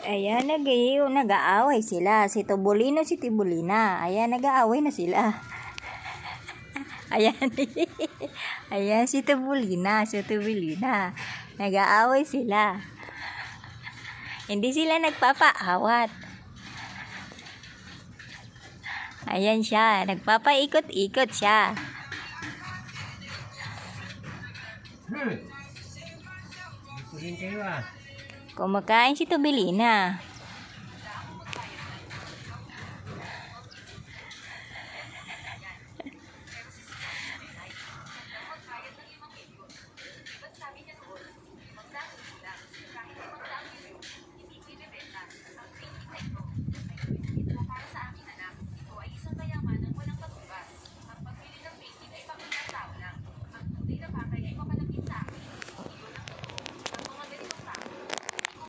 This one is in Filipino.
Ayan, nag-aaway sila. Si Tubulino, si Tibulina. Ayan, nag-aaway na sila. Ayan. Ayan, si Tubulina, si Tubulina. Nag-aaway sila. Hindi sila nagpapaawat. Ayan siya. Nagpapaikot-ikot siya. Gusto rin kayo ah. Kumakain si Tubulina.